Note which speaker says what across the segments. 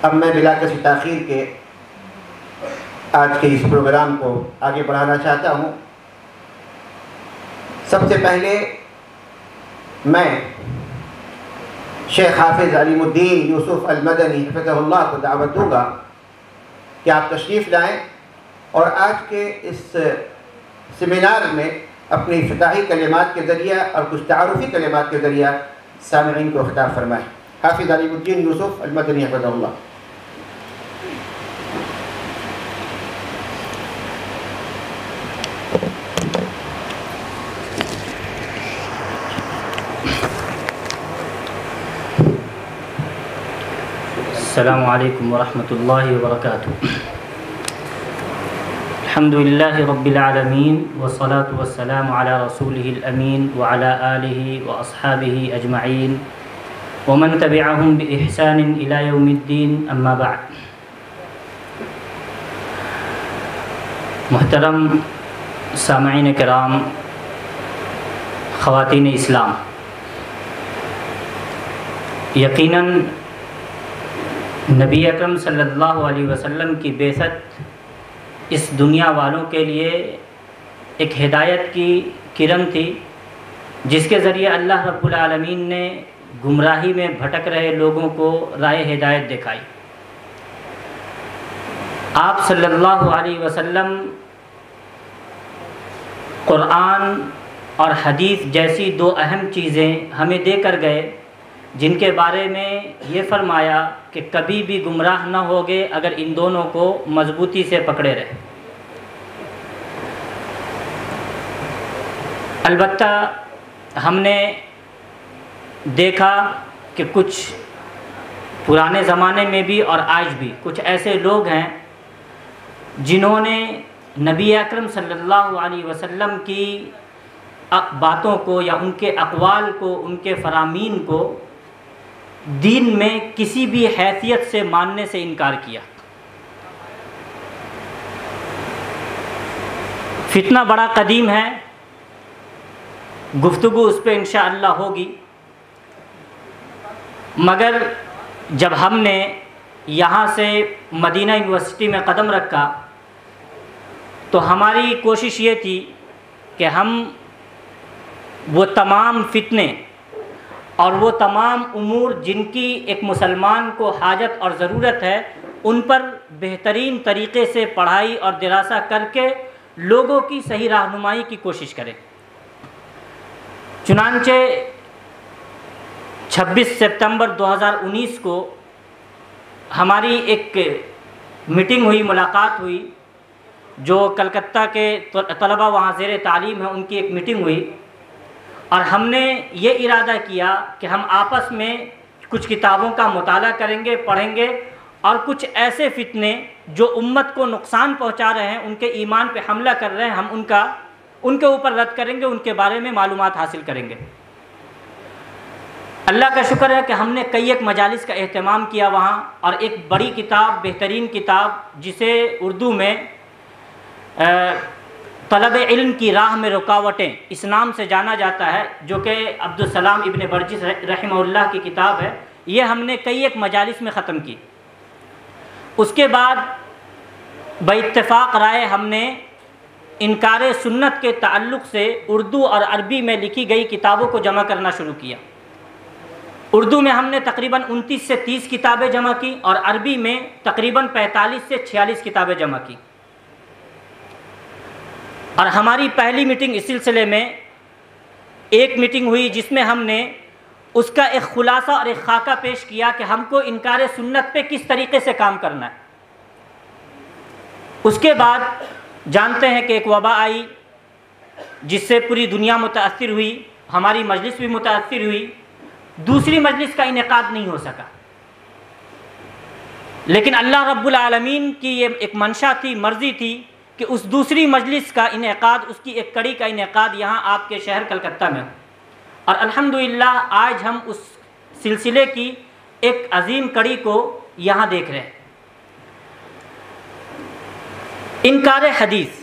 Speaker 1: اب میں بلا کسی تاخیر کے آج کے اس پروگرام کو آگے بڑھانا چاہتا ہوں۔ سب سے پہلے میں شیخ حافظ علیم الدین یوسف المدنی حفظہ اللہ کو دعوت دوں گا کہ آپ تشریف لائیں اور آج کے اس سیمینار میں اپنی افتتاحی کلمات کے ذریعہ اور کچھ تعارفی کلمات کے ذریعہ سامعین کو خطاب فرمائیں۔ حافظ علیم الدین یوسف المدنی حفظہ اللہ۔
Speaker 2: السلام علیکم ورحمۃ اللہ وبرکاتہ۔ الحمد للہ رب العالمین والصلاة والسلام علی رسولہ الامین وعلی آلہ واصحابہ اجمعین ومن تبعہم بإحسان الی یوم الدین، اما بعد۔ محترم سامعین کرام، خواتین اسلام، یقیناً نبی اکرم صلی اللہ علیہ وسلم کی بعثت اس دنیا والوں کے لیے ایک ہدایت کی کرن تھی، جس کے ذریعے اللہ رب العالمین نے گمراہی میں بھٹک رہے لوگوں کو راہ ہدایت دکھائی۔ آپ صلی اللہ علیہ وسلم قرآن اور حدیث جیسی دو اہم چیزیں ہمیں دے کر گئے، جن کے بارے میں یہ فرمایا کہ کبھی بھی گمراہ نہ ہوگے اگر ان دونوں کو مضبوطی سے پکڑے رہے۔ البتہ ہم نے دیکھا کہ کچھ پرانے زمانے میں بھی اور آج بھی کچھ ایسے لوگ ہیں جنہوں نے نبی اکرم صلی اللہ علیہ وسلم کی باتوں کو یا ان کے اقوال کو، ان کے فرامین کو دین میں کسی بھی حیثیت سے ماننے سے انکار کیا۔ فتنہ بڑا قدیم ہے، گفتگو اس پہ انشاءاللہ ہوگی، مگر جب ہم نے یہاں سے مدینہ یونیورسٹی میں قدم رکھا تو ہماری کوشش یہ تھی کہ ہم وہ تمام فتنے اور وہ تمام امور جن کی ایک مسلمان کو حاجت اور ضرورت ہے، ان پر بہترین طریقے سے پڑھائی اور دراسہ کر کے لوگوں کی صحیح رہنمائی کی کوشش کریں۔ چنانچہ 26 سپتمبر 2019 کو ہماری ایک میٹنگ ہوئی، ملاقات ہوئی، جو کلکتہ کے طلباء وہاں زیر تعلیم ہیں، ان کی ایک میٹنگ ہوئی، اور ہم نے یہ ارادہ کیا کہ ہم آپس میں کچھ کتابوں کا مطالعہ کریں گے، پڑھیں گے، اور کچھ ایسے فتنے جو امت کو نقصان پہنچا رہے ہیں، ان کے ایمان پہ حملہ کر رہے ہیں، ہم ان کے اوپر رد کریں گے، ان کے بارے میں معلومات حاصل کریں گے۔ اللہ کا شکر ہے کہ ہم نے کئی ایک مجالس کا اہتمام کیا وہاں، اور ایک بڑی کتاب، بہترین کتاب، جسے اردو میں طلب علم کی راہ میں رکاوٹیں اس نام سے جانا جاتا ہے، جو کہ عبدالسلام ابن برجس رحمہ اللہ کی کتاب ہے، یہ ہم نے کئی ایک مجالس میں ختم کی۔ اس کے بعد باتفاق رائے ہم نے انکار سنت کے تعلق سے اردو اور عربی میں لکھی گئی کتابوں کو جمع کرنا شروع کیا۔ اردو میں ہم نے تقریباً 29 سے 30 کتابیں جمع کی، اور عربی میں تقریباً 45 سے 46 کتابیں جمع کی۔ اور ہماری پہلی میٹنگ اس سلسلے میں ایک میٹنگ ہوئی جس میں ہم نے اس کا ایک خلاصہ اور ایک خاکہ پیش کیا کہ ہم کو انکار سنت پہ کس طریقے سے کام کرنا ہے۔ اس کے بعد جانتے ہیں کہ ایک وبا آئی جس سے پوری دنیا متاثر ہوئی، ہماری مجلس بھی متاثر ہوئی، دوسری مجلس کا انعقاد نہیں ہو سکا، لیکن اللہ رب العالمین کی یہ ایک منشا تھی، مرضی تھی کہ اس دوسری مجلس کا انعقاد، اس کی ایک کڑی کا انعقاد یہاں آپ کے شہر کلکتہ میں ہو، اور الحمدللہ آج ہم اس سلسلے کی ایک عظیم کڑی کو یہاں دیکھ رہے ہیں۔ انکار حدیث،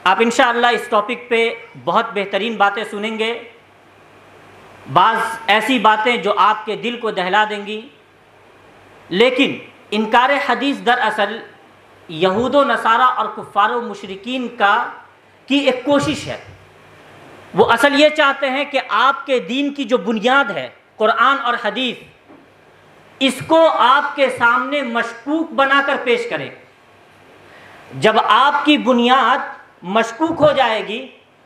Speaker 2: آپ انشاءاللہ اس ٹاپک پہ بہت بہترین باتیں سنیں گے، بعض ایسی باتیں جو آپ کے دل کو دہلا دیں گی، لیکن انکار حدیث دراصل یہود و نصارہ اور کفار و مشرکین کی ایک کوشش ہے۔ وہ اصل یہ چاہتے ہیں کہ آپ کے دین کی جو بنیاد ہے قرآن اور حدیث، اس کو آپ کے سامنے مشکوک بنا کر پیش کریں۔ جب آپ کی بنیاد مشکوک ہو جائے گی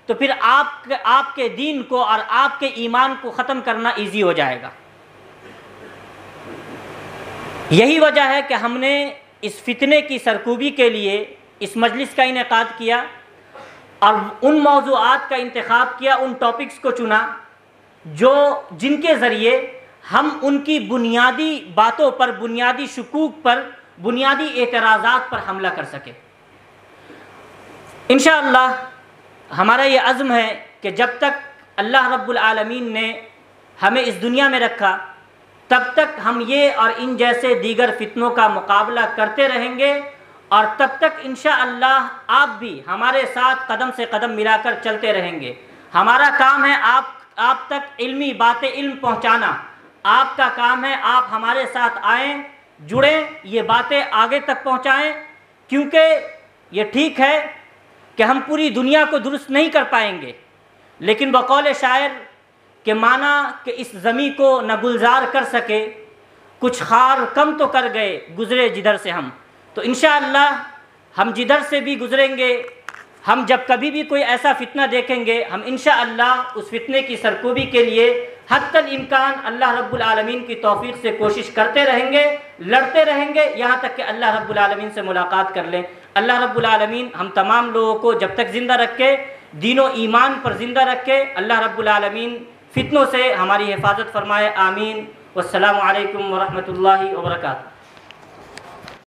Speaker 2: تو پھر آپ کے دین کو اور آپ کے ایمان کو ختم کرنا ایزی ہو جائے گا۔ یہی وجہ ہے کہ ہم نے اس فتنے کی سرکوبی کے لیے اس مجلس کا انعقاد کیا اور ان موضوعات کا انتخاب کیا، ان ٹاپکس کو چنا جن کے ذریعے ہم ان کی بنیادی باتوں پر، بنیادی شکوک پر، بنیادی اعتراضات پر حملہ کر سکیں۔ انشاءاللہ ہمارا یہ عزم ہے کہ جب تک اللہ رب العالمین نے ہمیں اس دنیا میں رکھا تب تک ہم یہ اور ان جیسے دیگر فتنوں کا مقابلہ کرتے رہیں گے، اور تب تک انشاءاللہ آپ بھی ہمارے ساتھ قدم سے قدم ملا کر چلتے رہیں گے۔ ہمارا کام ہے آپ تک علمی باتیں علم پہنچانا، آپ کا کام ہے آپ ہمارے ساتھ آئیں، جڑیں، یہ باتیں آگے تک پہنچائیں، کیونکہ یہ ٹھیک ہے کہ ہم پوری دنیا کو درست نہیں کر پائیں گے، لیکن بقول شاعر کہ مانا کہ اس زمیں کو نہ گلزار کر سکے، کچھ خار کم تو کر گئے گزرے جدھر سے ہم۔ تو انشاءاللہ ہم جدھر سے بھی گزریں گے، ہم جب کبھی بھی کوئی ایسا فتنہ دیکھیں گے، ہم انشاءاللہ اس فتنے کی سرکوبی کے لیے حتی الامکان اللہ رب العالمین کی توفیق سے کوشش کرتے رہیں گے، لڑتے رہیں گے، یہاں تک کہ اللہ رب العالمین سے ملاقات کر لیں۔ اللہ رب العالمین ہم تمام لوگوں کو جب تک زندہ رکھے، دین و ایمان پر زندہ رکھے، اللہ رب العالمین فتنوں سے ہماری حفاظت فرمائے، آمین۔ والسلام علیکم ورحمۃ اللہ وبرکاتہ۔